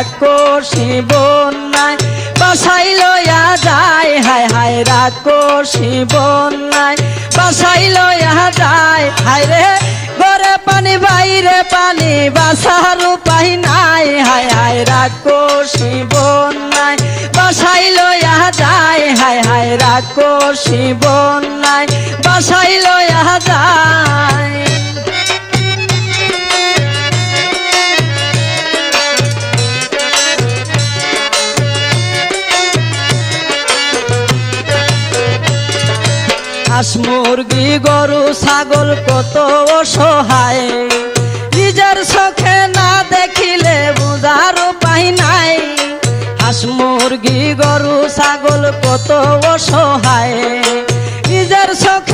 রাক্ষসী বন্যায় বাসাই লইয়া যায়, হায় হায় রাক্ষসী বন্যায় বাসাই লইয়া যায়। হায় রে ঘরে পানি বাইরে পানি বাসার উপায় নাই, হায় হায় রাক্ষসী বন্যায় বাসাই লইয়া যায়, হায় হায় রাক্ষসী বন্যায় বাসাই লইয়া যায়। হাঁস মুরগি গরু ছাগল কত অসহায়, নিজের চোখে না দেখিলে বুঝার উপায় নাই। হাঁস মুরগি গরু ছাগল কত অসহায়, নিজের চোখে